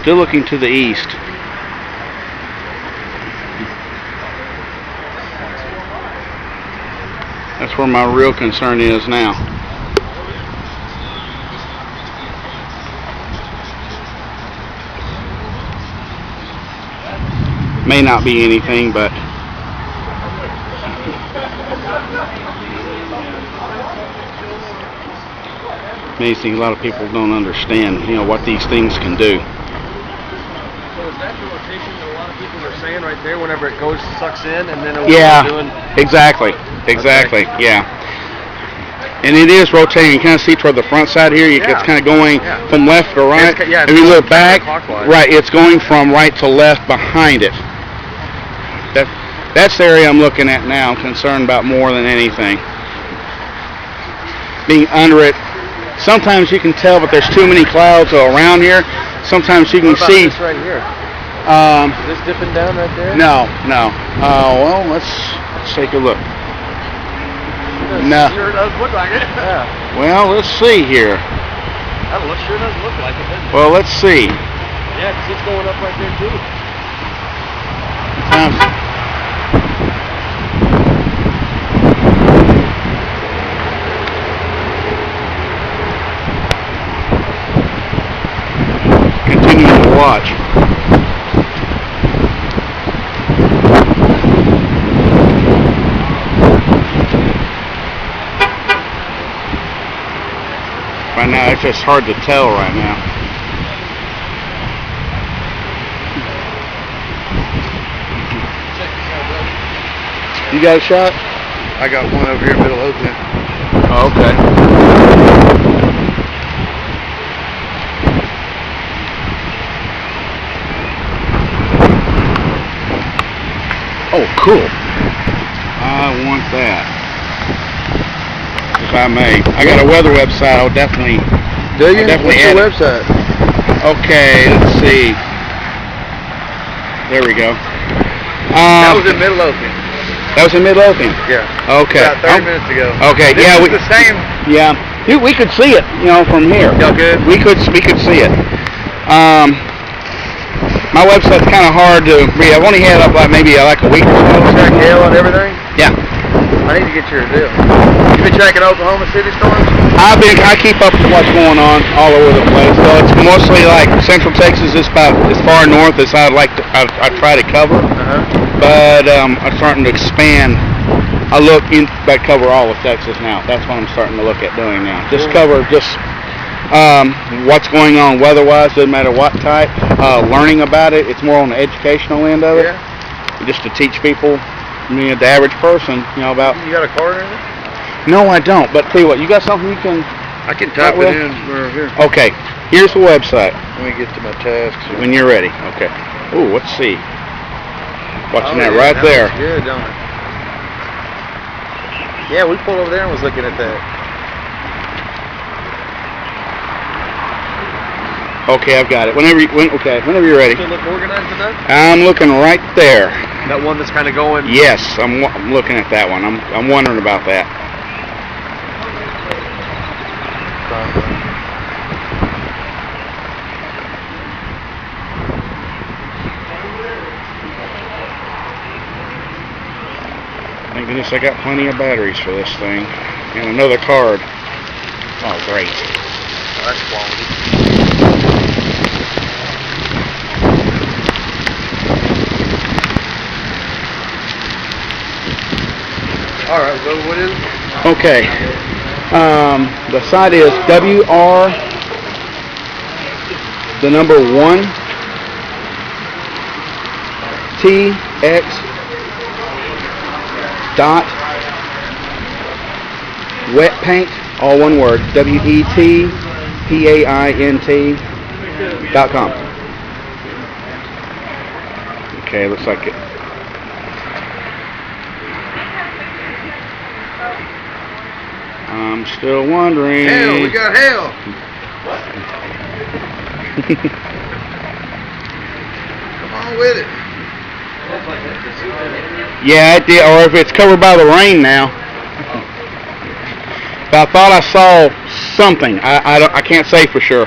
Still looking to the east. That's where my real concern is now. May not be anything, but amazing. A lot of people don't understand, what these things can do. So is that the rotation that a lot of people are saying right there? Whenever it goes, sucks in, and then it'll doing. Exactly. Okay. Yeah. And it is rotating. You kind of see toward the front side here. It's kind of going from left to right. If you look back, right, it's going from right to left behind it. That's the area I'm looking at now. I'm concerned about more than anything. Being under it. Sometimes you can tell, but there's too many clouds around here. Sometimes you can see. This right here? Is this dipping down right there? No. Well, let's take a look. No. Sure does look like it. Yeah. Well, let's see here. That sure does look like it, doesn't it? Well, let's see. Yeah, because it's going up right there too. Continuing to watch. Right now, it's just hard to tell right now. You got a shot? I got one over here in middle opening. Oh, okay. Oh, cool. I want that. If I may. I got a weather website. I'll definitely. Do you? Definitely What's your website? Okay, let's see. There we go. That was in Midlothian. That was in Midlothian? Yeah. Okay. About 30 minutes ago. Okay, this yeah. Is the same. Yeah. We could see it, from here. Y'all good? We could see it. My website's kind of hard to read. I've only had it up maybe a week or so. Track hail and everything? Yeah. I need to get your deal. You been tracking Oklahoma City storms? I keep up with what's going on all over the place. So it's mostly like Central Texas is about as far north as I try to cover. But I'm starting to expand. I cover all of Texas now. That's what I'm starting to look at doing now. Just cover what's going on weather-wise, doesn't matter what type. Learning about it, it's more on the educational end of it. Just to teach people, the average person, about. You got a card in it? No, I don't. But tell you what, you got something you can. I can type it in right here. Okay, here's the website. Let me get to my tasks. When you're ready. Okay. Ooh, let's see. Watching that right that there. Looks good, don't it? Yeah, we pulled over there and was looking at that. Okay, I've got it. Whenever you're ready. Still look organized enough? I'm looking right there. That one that's kind of going. Yes, I'm looking at that one. I'm wondering about that. Thank goodness I got plenty of batteries for this thing. And another card. Oh, great. Oh, that's quality. All right, so what is it? Okay. The site is WR, the number 1, TX dot wet paint, all one word, WETPAINT.com. Okay, looks like it. I'm still wondering. Hell, we got hell. Come on with it. Yeah, it did, or if it's covered by the rain now. But I thought I saw something. I can't say for sure.